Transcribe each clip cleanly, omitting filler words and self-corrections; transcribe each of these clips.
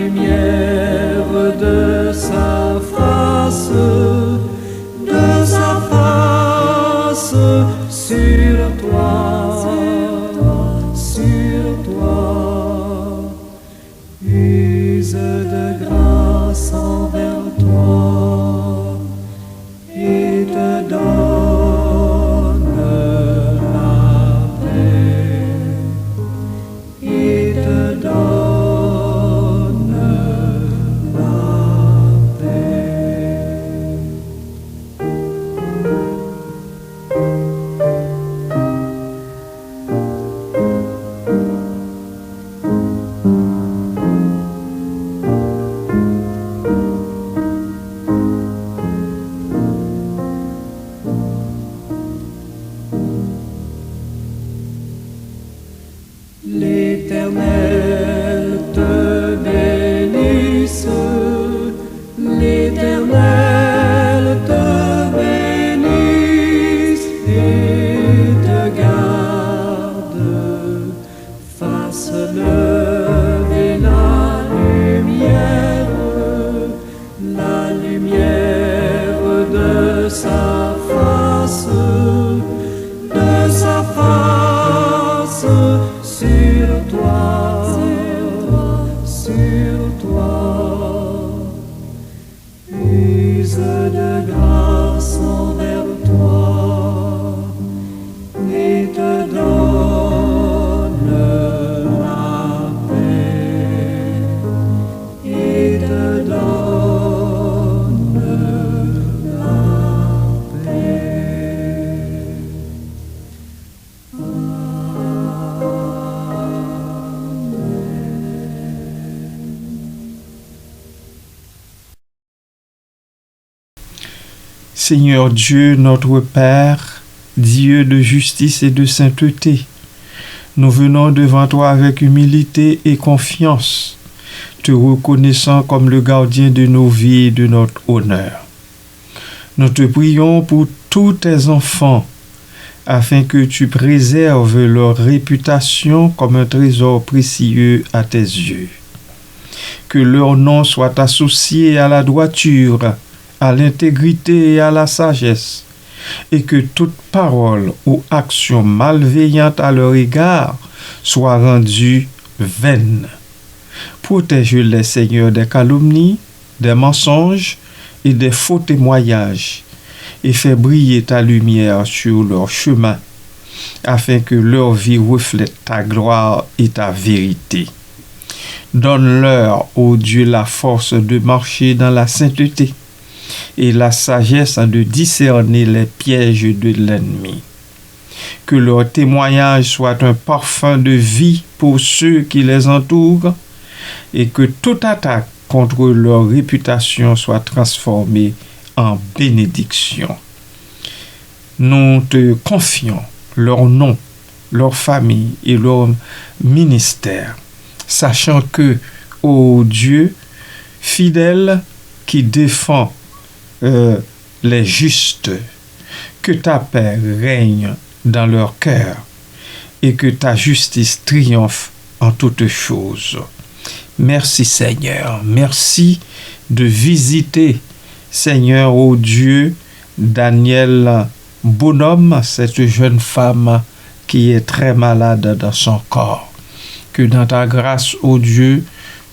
lumière de sa face sur toi, use de grâce envers toi et te donne la paix, et te donne la paix. L'Éternel te bénisse, l'Éternel te bénisse et te garde, fasse lever la lumière de sa face sur toi, use de grâce envers toi et te donne la paix, et te donne la paix. Seigneur Dieu, notre Père, Dieu de justice et de sainteté, nous venons devant toi avec humilité et confiance, te reconnaissant comme le gardien de nos vies et de notre honneur. Nous te prions pour tous tes enfants, afin que tu préserves leur réputation comme un trésor précieux à tes yeux. Que leur nom soit associé à la droiture, à l'intégrité et à la sagesse, et que toute parole ou action malveillante à leur égard soit rendue vaine. Protège-les, Seigneur, des calomnies, des mensonges et des faux témoignages, et fais briller ta lumière sur leur chemin, afin que leur vie reflète ta gloire et ta vérité. Donne-leur, ô Dieu, la force de marcher dans la sainteté et la sagesse de discerner les pièges de l'ennemi. Que leur témoignage soit un parfum de vie pour ceux qui les entourent et que toute attaque contre leur réputation soit transformée en bénédiction. Nous te confions leur nom, leur famille et leur ministère, sachant que, ô Dieu, fidèle qui défend les justes, que ta paix règne dans leur cœur et que ta justice triomphe en toutes choses. Merci Seigneur, merci de visiter, Seigneur, ô Dieu, Daniel Bonhomme, cette jeune femme qui est très malade dans son corps. Que dans ta grâce, ô Dieu,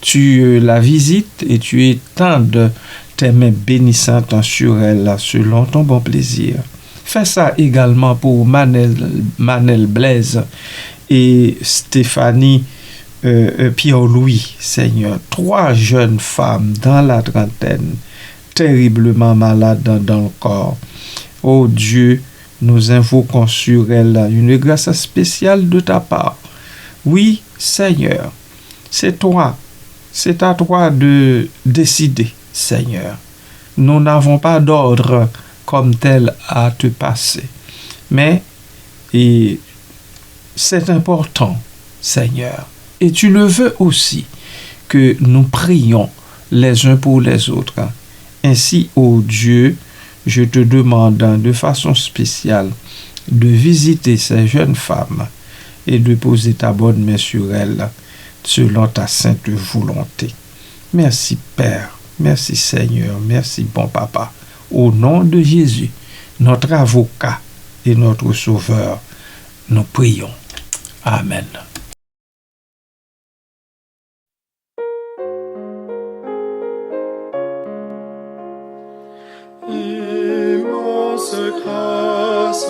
tu la visites et tu étendes tes mains bénissantes sur elle selon ton bon plaisir. Fais ça également pour Manel Blaise et Stéphanie Pierre-Louis, Seigneur. 3 jeunes femmes dans la trentaine, terriblement malades dans le corps. Oh Dieu, nous invoquons sur elles une grâce spéciale de ta part. Oui, Seigneur, c'est toi, c'est à toi de décider, Seigneur. Nous n'avons pas d'ordre comme tel à te passer. Mais c'est important, Seigneur. Et tu le veux aussi que nous prions les uns pour les autres. Ainsi, ô Dieu, je te demande de façon spéciale de visiter ces jeunes femmes et de poser ta bonne main sur elles selon ta sainte volonté. Merci Père, merci Seigneur, merci bon Papa. Au nom de Jésus, notre avocat et notre sauveur, nous prions. Amen. Immense grâce,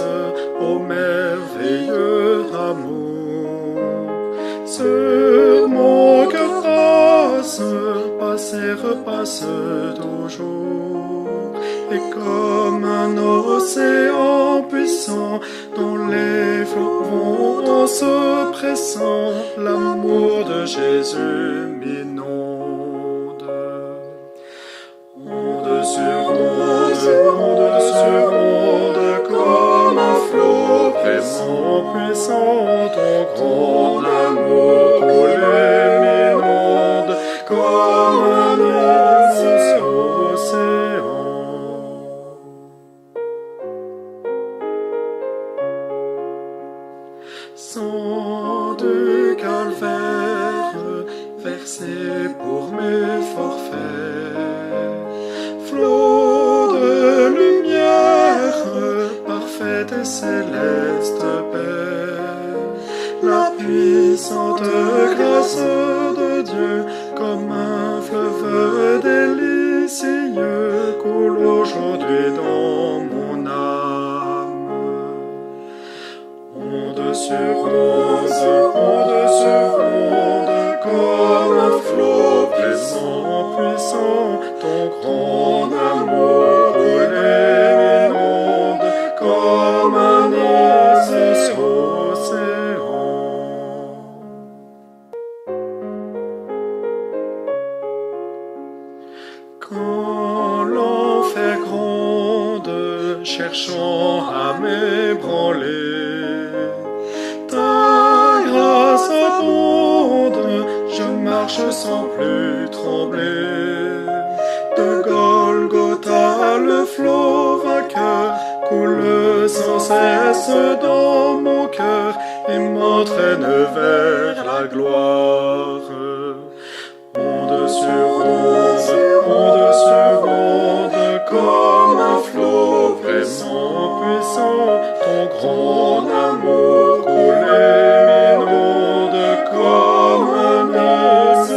ô merveilleux amour, sur mon cœur passe, passe et repasse toujours, et comme un océan puissant, dont les flots vont en se pressant, l'amour de Jésus m'inonde. Onde sur onde, comme un flot pressant, puissant, ton grand amour coulait m'inonde, comme un immense océan. Sang du calvaire, versé pour mes forfaits, flot de lumière, parfaite et céleste paix, la puissante grâce de Dieu, comme un fleuve délicieux, coule aujourd'hui dans mon âme. Onde sur onde, comme un flot pressant, puissant, ton grand amour coulait m'inonde, comme un immense océan. Quand l'enfer gronde, cherchant à m'ébranler, ta grâce abonde, je marche sans plus trembler. De Golgotha le flot vainqueur coule sans cesse dans mon cœur et m'entraîne vers la gloire. Onde sur onde, comme un flot pressant, puissant, ton grand amour coulait m'inonde, comme un immense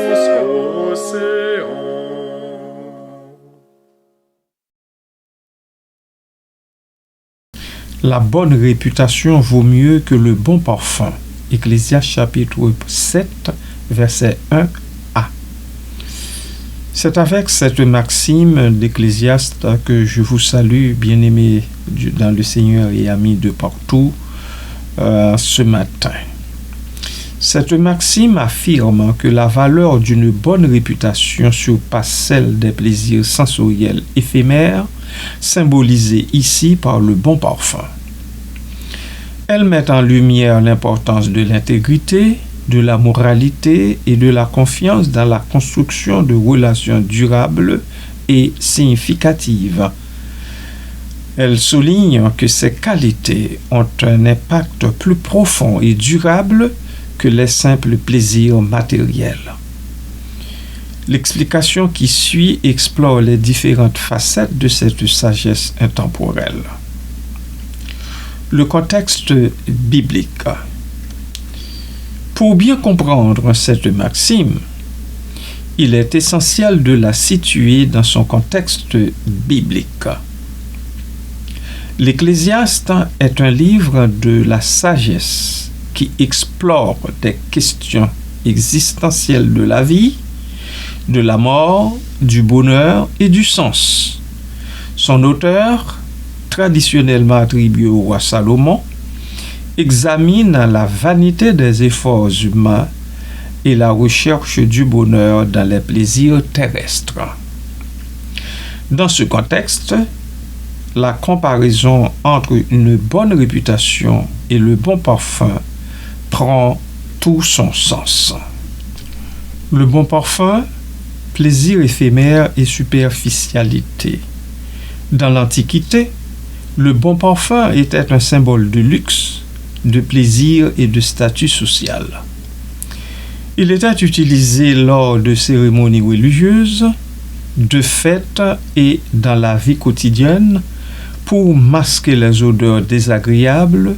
océan. La bonne réputation vaut mieux que le bon parfum. Ecclésiaste chapitre 7, verset 1a. C'est avec cette maxime d'Ecclésiaste que je vous salue, bien-aimés dans le Seigneur et amis de partout, ce matin. Cette maxime affirme que la valeur d'une bonne réputation surpasse celle des plaisirs sensoriels éphémères, symbolisés ici par le bon parfum. Elle met en lumière l'importance de l'intégrité, de la moralité et de la confiance dans la construction de relations durables et significatives. Elle souligne que ces qualités ont un impact plus profond et durable que les simples plaisirs matériels. L'explication qui suit explore les différentes facettes de cette sagesse intemporelle. Le contexte biblique. Pour bien comprendre cette maxime, il est essentiel de la situer dans son contexte biblique. L'Ecclésiaste est un livre de la sagesse qui explore des questions existentielles de la vie, de la mort, du bonheur et du sens. Son auteur, traditionnellement attribué au roi Salomon, examine la vanité des efforts humains et la recherche du bonheur dans les plaisirs terrestres. Dans ce contexte, la comparaison entre une bonne réputation et le bon parfum prend tout son sens. Le bon parfum, plaisir éphémère et superficialité. Dans l'Antiquité, le bon parfum était un symbole de luxe, de plaisir et de statut social. Il était utilisé lors de cérémonies religieuses, de fêtes et dans la vie quotidienne pour masquer les odeurs désagréables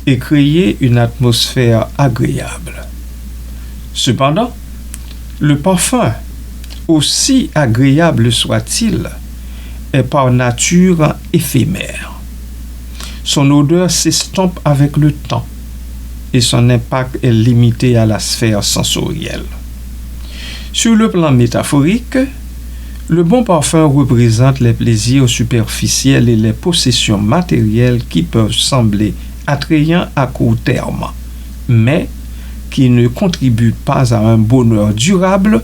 et créer une atmosphère agréable. Cependant, le parfum, aussi agréable soit-il, est par nature éphémère. Son odeur s'estompe avec le temps et son impact est limité à la sphère sensorielle. Sur le plan métaphorique, le bon parfum représente les plaisirs superficiels et les possessions matérielles qui peuvent sembler attrayants à court terme, mais qui ne contribuent pas à un bonheur durable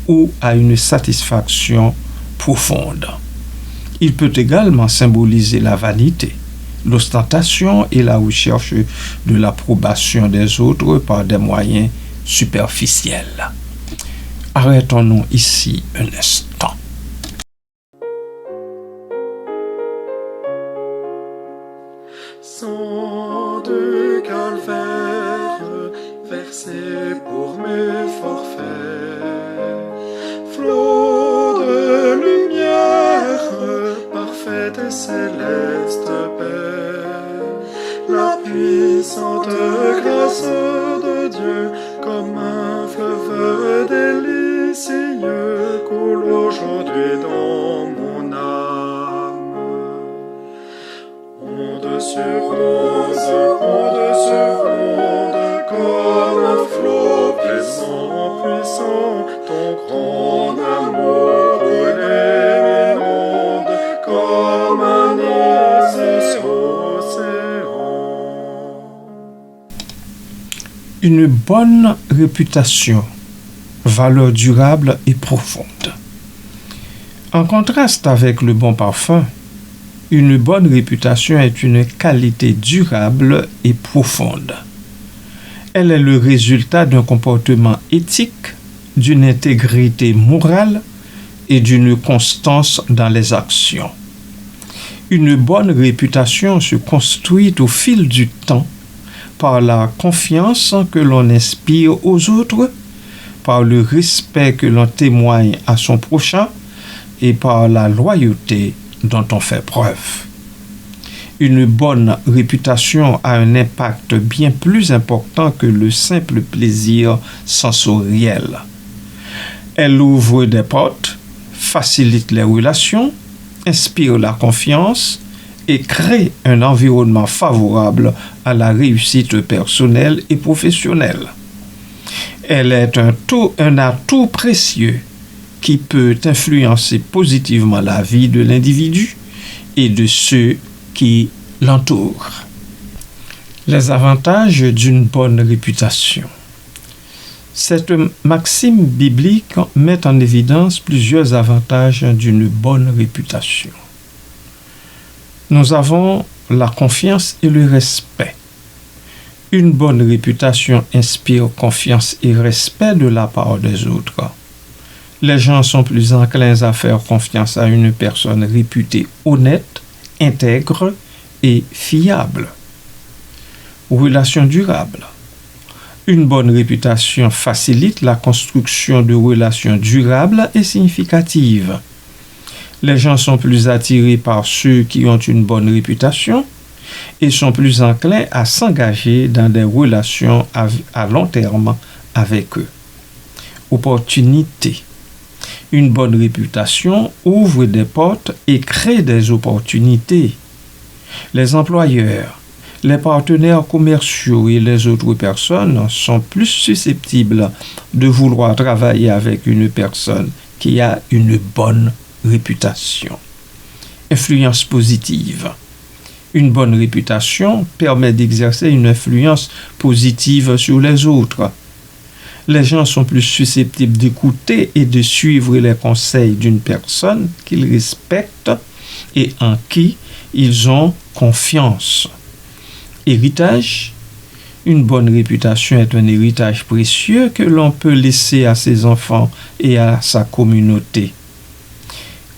ou à une satisfaction profonde. Il peut également symboliser la vanité, l'ostentation et la recherche de l'approbation des autres par des moyens superficiels. Arrêtons-nous ici un instant. Sang de calvaire, versé pour mes forfaits, flot de lumière, parfaite et céleste paix, la puissante grâce de Dieu, comme un fleuve délicieux, coule aujourd'hui dans mon âme. Onde sur onde, comme un flot puissant, ton grand amour brûlait mes ondes, comme un immense océan. Une bonne réputation, valeur durable et profonde. En contraste avec le bon parfum, une bonne réputation est une qualité durable et profonde. Elle est le résultat d'un comportement éthique, d'une intégrité morale et d'une constance dans les actions. Une bonne réputation se construit au fil du temps par la confiance que l'on inspire aux autres, par le respect que l'on témoigne à son prochain et par la loyauté dont on fait preuve. Une bonne réputation a un impact bien plus important que le simple plaisir sensoriel. Elle ouvre des portes, facilite les relations, inspire la confiance et crée un environnement favorable à la réussite personnelle et professionnelle. Elle est un atout précieux qui peut influencer positivement la vie de l'individu et de ceux qui l'entourent. Les avantages d'une bonne réputation. Cette maxime biblique met en évidence plusieurs avantages d'une bonne réputation. Nous avons la confiance et le respect. Une bonne réputation inspire confiance et respect de la part des autres. Les gens sont plus enclins à faire confiance à une personne réputée honnête, intègre et fiable. Relations durables. Une bonne réputation facilite la construction de relations durables et significatives. Les gens sont plus attirés par ceux qui ont une bonne réputation et sont plus enclins à s'engager dans des relations à long terme avec eux. Opportunités. Une bonne réputation ouvre des portes et crée des opportunités. Les employeurs, les partenaires commerciaux et les autres personnes sont plus susceptibles de vouloir travailler avec une personne qui a une bonne réputation. Influence positive. Une bonne réputation permet d'exercer une influence positive sur les autres. Les gens sont plus susceptibles d'écouter et de suivre les conseils d'une personne qu'ils respectent et en qui ils ont confiance. Héritage. Une bonne réputation est un héritage précieux que l'on peut laisser à ses enfants et à sa communauté.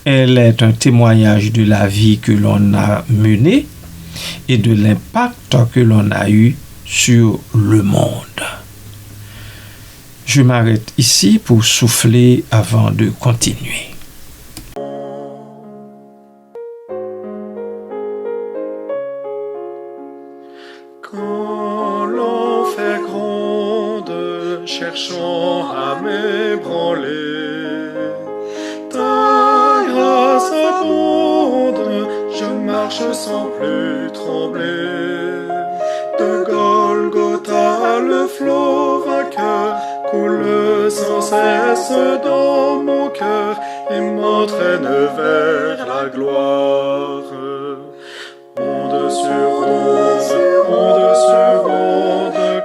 Elle est un témoignage de la vie que l'on a menée et de l'impact que l'on a eu sur le monde. Je m'arrête ici pour souffler avant de continuer. Quand l'enfer gronde, cherchant à m'ébranler, ta grâce abonde, je marche sans plus trembler. De Golgotha le flot vainqueur coule sans cesse dans mon cœur et m'entraîne vers la gloire. Onde sur onde,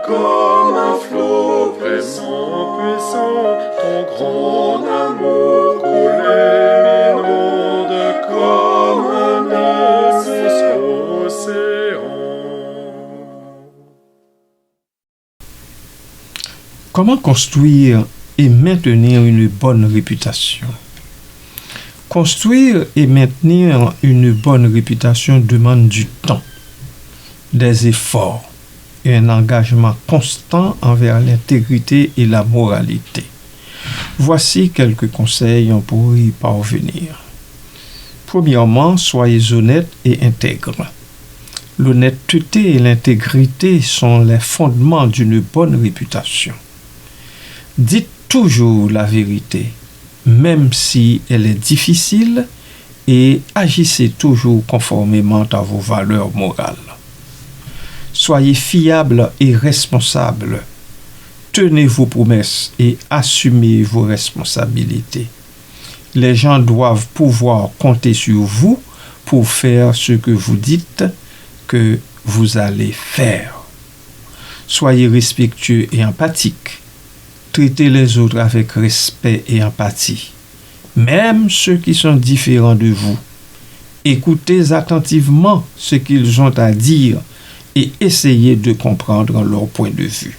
comme un flot pressant, puissant, ton grand amour coulait m'inonde comme un immense océan. Comment construire et maintenir une bonne réputation? Construire et maintenir une bonne réputation demande du temps, des efforts et un engagement constant envers l'intégrité et la moralité. Voici quelques conseils pour y parvenir. Premièrement, soyez honnête et intègre. L'honnêteté et l'intégrité sont les fondements d'une bonne réputation. Dites toujours la vérité, même si elle est difficile, et agissez toujours conformément à vos valeurs morales. Soyez fiable et responsable. Tenez vos promesses et assumez vos responsabilités. Les gens doivent pouvoir compter sur vous pour faire ce que vous dites que vous allez faire. Soyez respectueux et empathique. Traitez les autres avec respect et empathie, même ceux qui sont différents de vous. Écoutez attentivement ce qu'ils ont à dire et essayez de comprendre leur point de vue.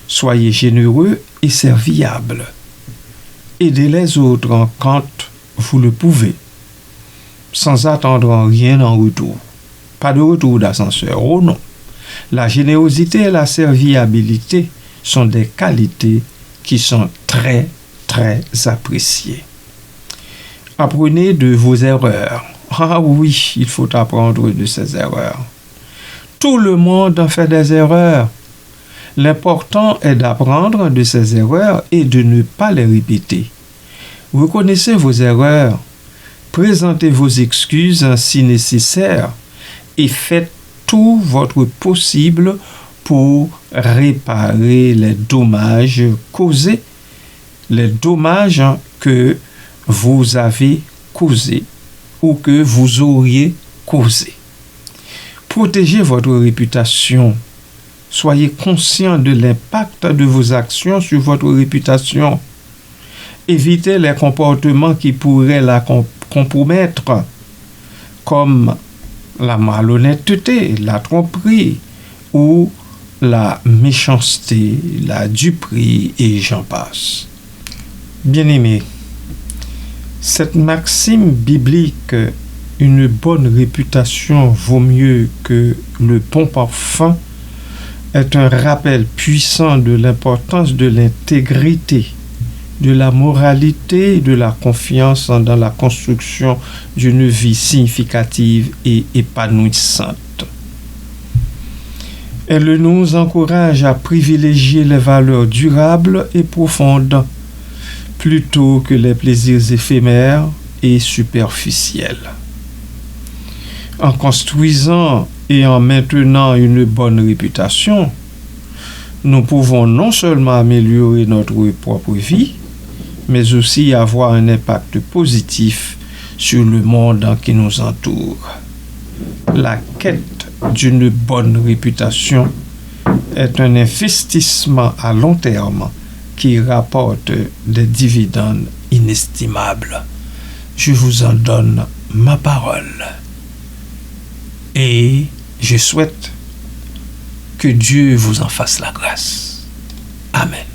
Soyez généreux et serviables. Aidez les autres quand vous le pouvez, sans attendre rien en retour. Pas de retour d'ascenseur, oh non. La générosité et la serviabilité sont des qualités qui sont très, très appréciées. Apprenez de vos erreurs. Ah oui, il faut apprendre de ces erreurs. Tout le monde en fait des erreurs. L'important est d'apprendre de ces erreurs et de ne pas les répéter. Reconnaissez vos erreurs, présentez vos excuses si nécessaire et faites tout votre possible pour réparer les dommages causés, les dommages que vous avez causés ou que vous auriez causés. Protégez votre réputation. Soyez conscient de l'impact de vos actions sur votre réputation. Évitez les comportements qui pourraient la compromettre, comme la malhonnêteté, la tromperie ou la méchanceté, la duperie et j'en passe. Bien-aimés, cette maxime biblique, une bonne réputation vaut mieux que le bon parfum, est un rappel puissant de l'importance de l'intégrité, de la moralité et de la confiance dans la construction d'une vie significative et épanouissante. Elle nous encourage à privilégier les valeurs durables et profondes plutôt que les plaisirs éphémères et superficiels. En construisant et en maintenant une bonne réputation, nous pouvons non seulement améliorer notre propre vie, mais aussi avoir un impact positif sur le monde qui nous entoure. La quête d'une bonne réputation est un investissement à long terme qui rapporte des dividendes inestimables. Je vous en donne ma parole. Et je souhaite que Dieu vous en fasse la grâce. Amen.